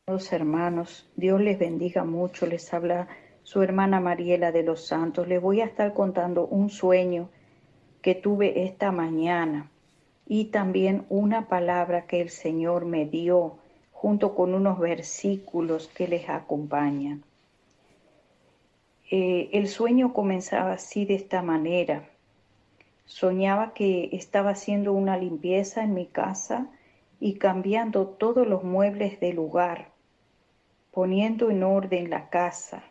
Los hermanos, Dios les bendiga mucho. Les habla su hermana Mariela de los Santos. Les voy a estar contando un sueño que tuve esta mañana y también una palabra que el Señor me dio junto con unos versículos que les acompañan. El sueño comenzaba así, de esta manera. Soñaba que estaba haciendo una limpieza en mi casa y cambiando todos los muebles de lugar, poniendo en orden la casa.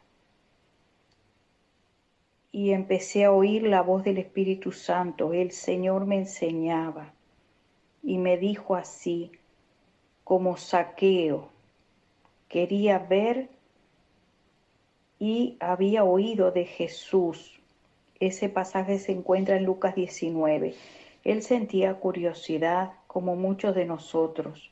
Y empecé a oír la voz del Espíritu Santo. El Señor me enseñaba y me dijo así, como Zaqueo. Quería ver y había oído de Jesús. Ese pasaje se encuentra en Lucas 19. Él sentía curiosidad como muchos de nosotros.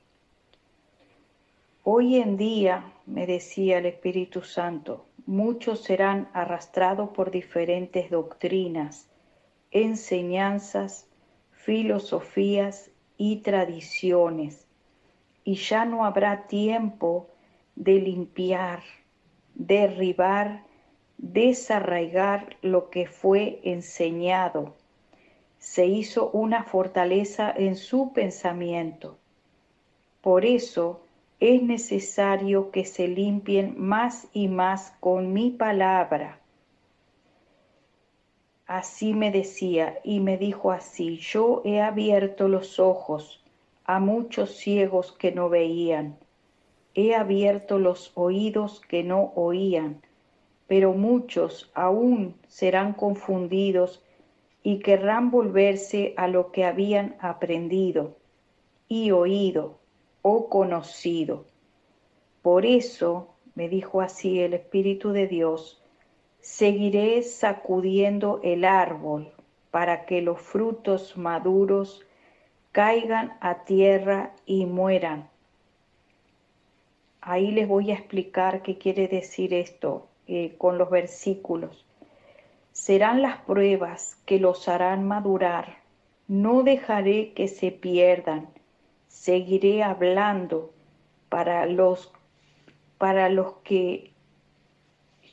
Hoy en día, me decía el Espíritu Santo, muchos serán arrastrados por diferentes doctrinas, enseñanzas, filosofías y tradiciones, y ya no habrá tiempo de limpiar, derribar, desarraigar lo que fue enseñado. Se hizo una fortaleza en su pensamiento. Por eso es necesario que se limpien más y más con mi palabra. Así me decía y me dijo así: yo he abierto los ojos a muchos ciegos que no veían, he abierto los oídos que no oían, pero muchos aún serán confundidos y querrán volverse a lo que habían aprendido y oído o conocido. Por eso, me dijo así el Espíritu de Dios, seguiré sacudiendo el árbol para que los frutos maduros caigan a tierra y mueran. Ahí les voy a explicar qué quiere decir esto con los versículos. Serán las pruebas que los harán madurar. No dejaré que se pierdan. Seguiré hablando para los que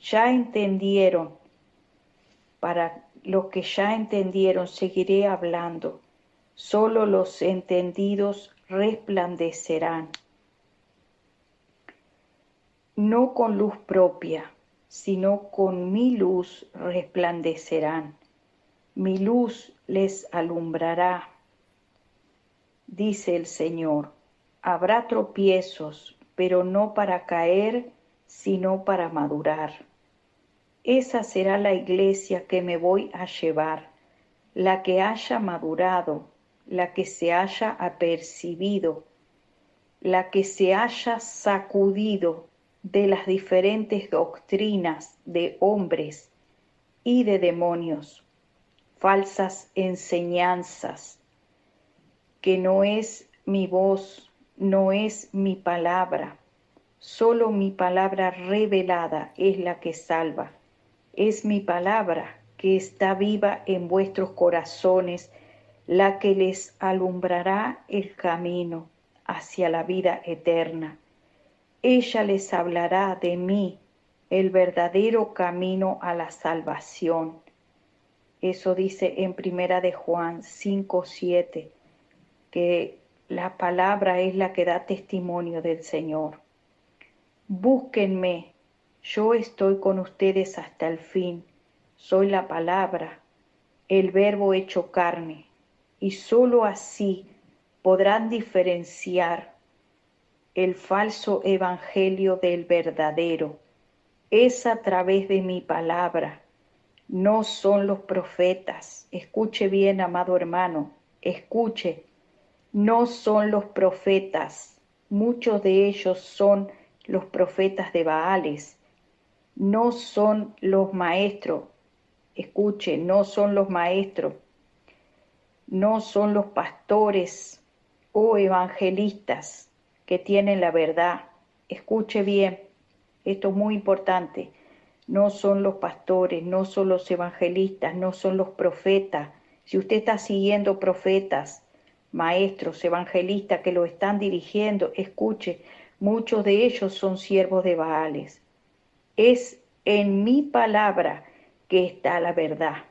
ya entendieron. Para los que ya entendieron, seguiré hablando. Solo los entendidos resplandecerán. No con luz propia, sino con mi luz resplandecerán. Mi luz les alumbrará, dice el Señor. Habrá tropiezos, pero no para caer, sino para madurar. Esa será la iglesia que me voy a llevar, la que haya madurado, la que se haya apercibido, la que se haya sacudido de las diferentes doctrinas de hombres y de demonios, falsas enseñanzas, que no es mi voz, no es mi palabra, solo mi palabra revelada es la que salva. Es mi palabra que está viva en vuestros corazones, la que les alumbrará el camino hacia la vida eterna. Ella les hablará de mí, el verdadero camino a la salvación. Eso dice en Primera de Juan 5:7, que la palabra es la que da testimonio del Señor. Búsquenme, yo estoy con ustedes hasta el fin. Soy la palabra, el verbo hecho carne, y sólo así podrán diferenciar el falso evangelio del verdadero. Es a través de mi palabra. No son los profetas. Escuche bien, amado hermano, escuche. No son los profetas. Muchos de ellos son los profetas de Baales. No son los maestros. Escuche, no son los maestros. No son los pastores o evangelistas que tienen la verdad. Escuche bien, esto es muy importante. No son los pastores, no son los evangelistas, no son los profetas. Si usted está siguiendo profetas, maestros, evangelistas que lo están dirigiendo, escuche, Muchos de ellos son siervos de Baales. Es en mi palabra que está la verdad.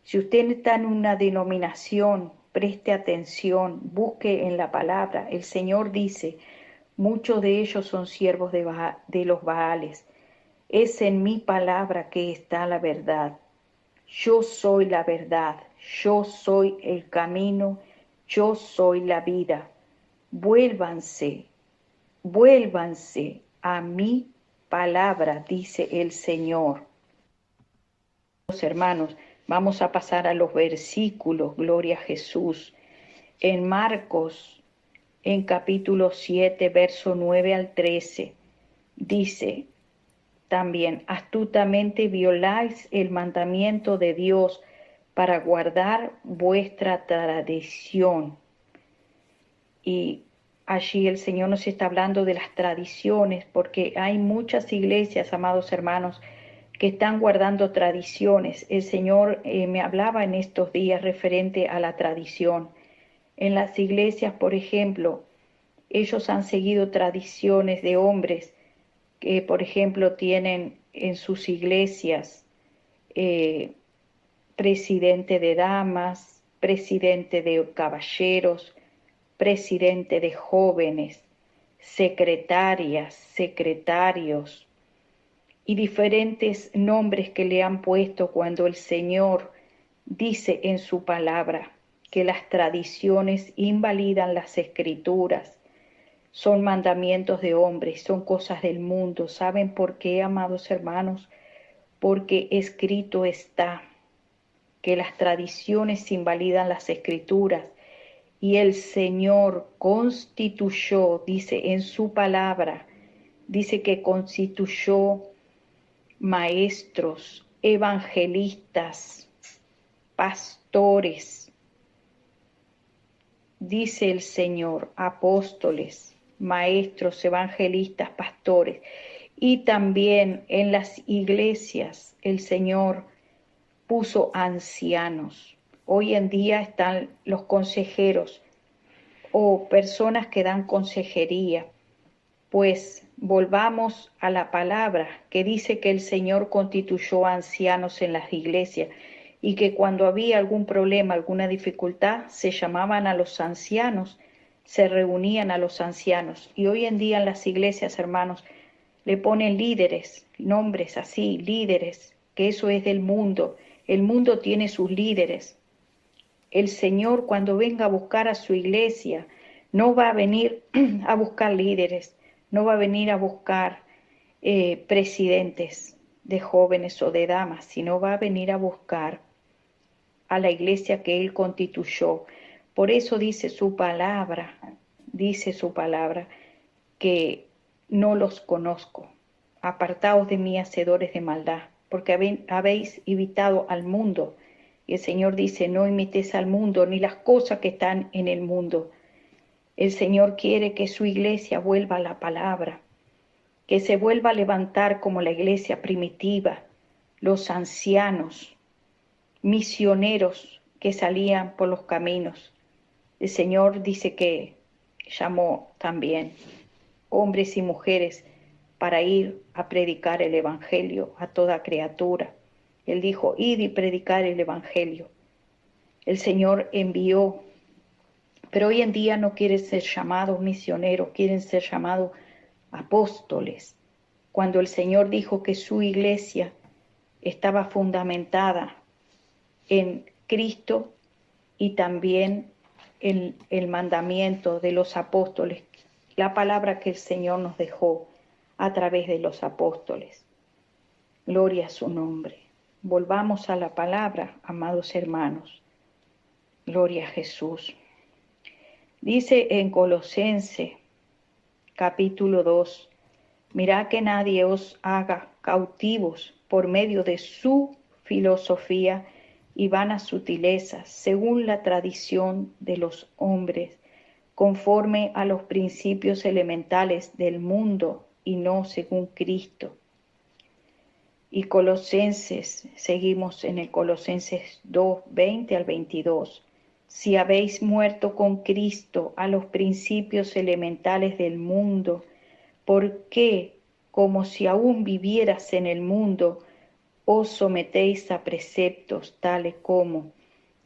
Si usted está en una denominación, preste atención, busque en la palabra. El Señor dice, muchos de ellos son siervos de los Baales. Es en mi palabra que está la verdad. Yo soy la verdad, yo soy el camino, yo soy la vida. Vuélvanse, vuélvanse a mi palabra, dice el Señor. Hermanos, vamos a pasar a los versículos, gloria a Jesús. En Marcos, en capítulo 7, verso 9 al 13, dice también, astutamente violáis el mandamiento de Dios para guardar vuestra tradición. Y allí el Señor nos está hablando de las tradiciones, porque hay muchas iglesias, amados hermanos, que están guardando tradiciones. El Señor me hablaba en estos días referente a la tradición. En las iglesias, por ejemplo, ellos han seguido tradiciones de hombres que, por ejemplo, tienen en sus iglesias presidente de damas, presidente de caballeros, presidente de jóvenes, secretarias, secretarios y diferentes nombres que le han puesto cuando el Señor dice en su palabra que las tradiciones invalidan las escrituras, son mandamientos de hombres, son cosas del mundo. ¿Saben por qué, amados hermanos? Porque escrito está que las tradiciones invalidan las escrituras y el Señor constituyó, dice en su palabra, dice que constituyó maestros, evangelistas, pastores, dice el Señor, apóstoles, maestros, evangelistas, pastores. Y también en las iglesias el Señor puso ancianos. Hoy en día están los consejeros o personas que dan consejería. Pues volvamos a la palabra que dice que el Señor constituyó ancianos en las iglesias y que cuando había algún problema, alguna dificultad, se llamaban a los ancianos, se reunían a los ancianos. Y hoy en día en las iglesias, hermanos, le ponen líderes, nombres así, líderes, que eso es del mundo. El mundo tiene sus líderes. El Señor, cuando venga a buscar a su iglesia, no va a venir a buscar líderes, no va a venir a buscar presidentes de jóvenes o de damas, sino va a venir a buscar a la iglesia que Él constituyó. Por eso dice su palabra, que no los conozco. Apartaos de mí, hacedores de maldad, porque habéis imitado al mundo. Y el Señor dice, no imites al mundo ni las cosas que están en el mundo. El Señor quiere que su iglesia vuelva a la palabra, que se vuelva a levantar como la iglesia primitiva, los ancianos, misioneros que salían por los caminos. El Señor dice que llamó también hombres y mujeres para ir a predicar el Evangelio a toda criatura. Él dijo, id y predicar el Evangelio. El Señor envió, pero hoy en día no quieren ser llamados misioneros, quieren ser llamados apóstoles. Cuando el Señor dijo que su iglesia estaba fundamentada en Cristo y también en el mandamiento de los apóstoles, la palabra que el Señor nos dejó a través de los apóstoles. Gloria a su nombre. Volvamos a la palabra, amados hermanos. Gloria a Jesús. Dice en Colosenses capítulo 2, mirad que nadie os haga cautivos por medio de su filosofía y vanas sutilezas, según la tradición de los hombres, conforme a los principios elementales del mundo y no según Cristo. Y Colosenses, seguimos en el Colosenses 2, 20 al 22. Si habéis muerto con Cristo a los principios elementales del mundo, ¿por qué, como si aún vivieras en el mundo, os sometéis a preceptos tales como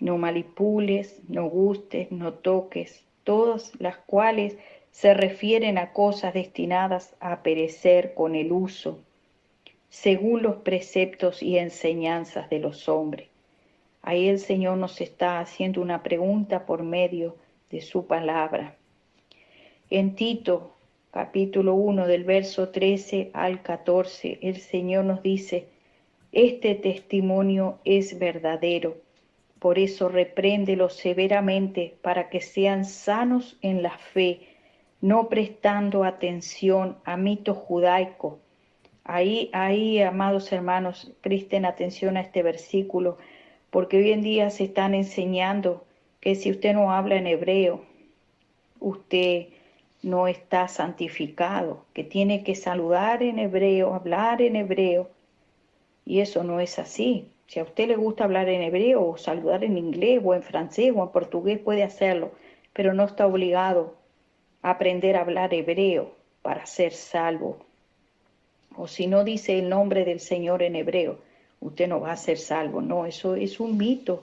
no manipules, no gustes, no toques, todas las cuales se refieren a cosas destinadas a perecer con el uso, según los preceptos y enseñanzas de los hombres? Ahí el Señor nos está haciendo una pregunta por medio de su palabra. En Tito, capítulo 1, del verso 13 al 14, el Señor nos dice: este testimonio es verdadero, por eso repréndelos severamente para que sean sanos en la fe, no prestando atención a mitos judaicos. Ahí, amados hermanos, presten atención a este versículo, porque hoy en día se están enseñando que si usted no habla en hebreo, usted no está santificado, que tiene que saludar en hebreo, hablar en hebreo, y eso no es así. Si a usted le gusta hablar en hebreo o saludar en inglés o en francés o en portugués, puede hacerlo, pero no está obligado a aprender a hablar hebreo para ser salvo. O si no dice el nombre del Señor en hebreo, usted no va a ser salvo. No, eso es un mito.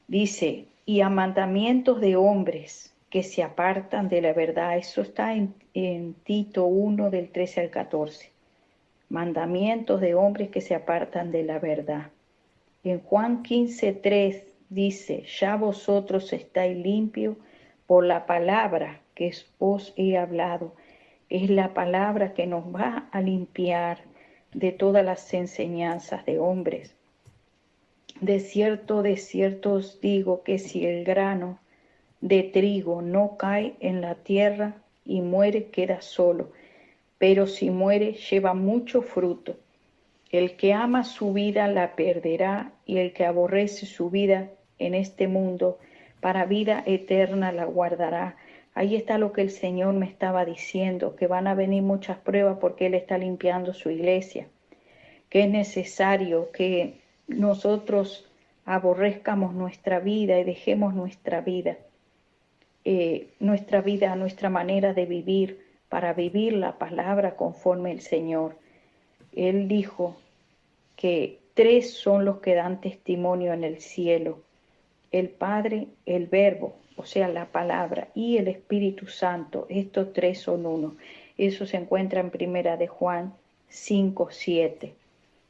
Dice, y a mandamientos de hombres que se apartan de la verdad. Eso está en Tito 1, del 13 al 14. Mandamientos de hombres que se apartan de la verdad. En Juan 15:3 dice, ya vosotros estáis limpios por la palabra que os he hablado. Es la palabra que nos va a limpiar de todas las enseñanzas de hombres. De cierto os digo que si el grano de trigo no cae en la tierra y muere, queda solo, pero si muere, lleva mucho fruto. El que ama su vida la perderá, y el que aborrece su vida en este mundo, para vida eterna la guardará. Ahí está lo que el Señor me estaba diciendo, que van a venir muchas pruebas porque Él está limpiando su iglesia, que es necesario que nosotros aborrezcamos nuestra vida y dejemos nuestra vida, nuestra manera de vivir, para vivir la palabra conforme el Señor. Él dijo que tres son los que dan testimonio en el cielo: el Padre, el Verbo, o sea, la palabra, y el Espíritu Santo. Estos tres son uno. Eso se encuentra en Primera de Juan 5:7.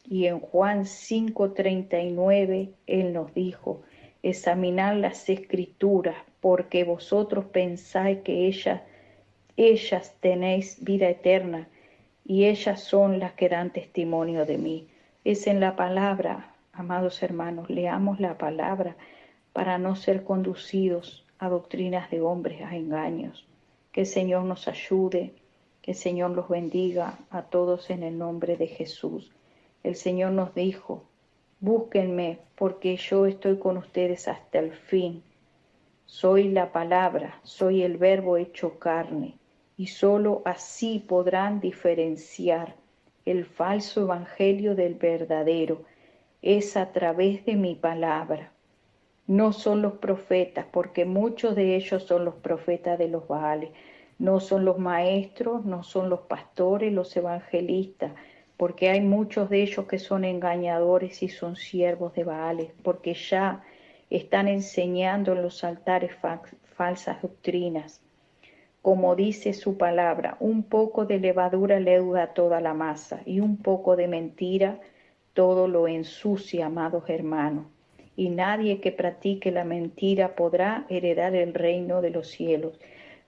Y en Juan 5:39 Él nos dijo: examinad las Escrituras, porque vosotros pensáis que ellas tenéis vida eterna, y ellas son las que dan testimonio de mí. Es en la palabra, amados hermanos, leamos la palabra para no ser conducidos a doctrinas de hombres, a engaños. Que el Señor nos ayude, que el Señor los bendiga a todos en el nombre de Jesús. El Señor nos dijo: búsquenme, porque yo estoy con ustedes hasta el fin. Soy la palabra, soy el Verbo hecho carne, y sólo así podrán diferenciar el falso evangelio del verdadero. Es a través de mi palabra. No son los profetas, porque muchos de ellos son los profetas de los Baales. No son los maestros, no son los pastores, los evangelistas, porque hay muchos de ellos que son engañadores y son siervos de Baales, porque ya están enseñando en los altares falsas doctrinas. Como dice su palabra, un poco de levadura leuda toda la masa, y un poco de mentira todo lo ensucia, amados hermanos. Y nadie que practique la mentira podrá heredar el reino de los cielos.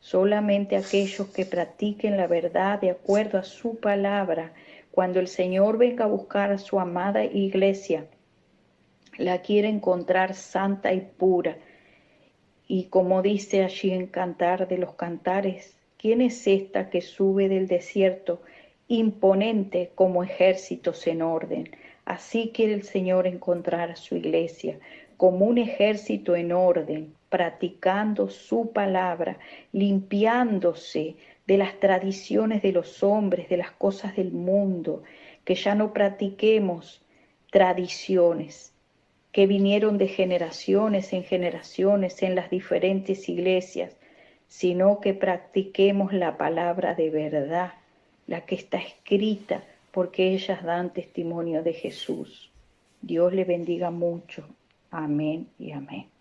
Solamente aquellos que practiquen la verdad de acuerdo a su palabra. Cuando el Señor venga a buscar a su amada iglesia, la quiere encontrar santa y pura. Y como dice allí en Cantar de los Cantares, ¿quién es esta que sube del desierto, imponente como ejércitos en orden? Así quiere el Señor encontrar a su iglesia, como un ejército en orden, practicando su palabra, limpiándose de las tradiciones de los hombres, de las cosas del mundo, que ya no practiquemos tradiciones, que vinieron de generaciones en generaciones en las diferentes iglesias, sino que practiquemos la palabra de verdad, la que está escrita, porque ellas dan testimonio de Jesús. Dios le bendiga mucho. Amén y amén.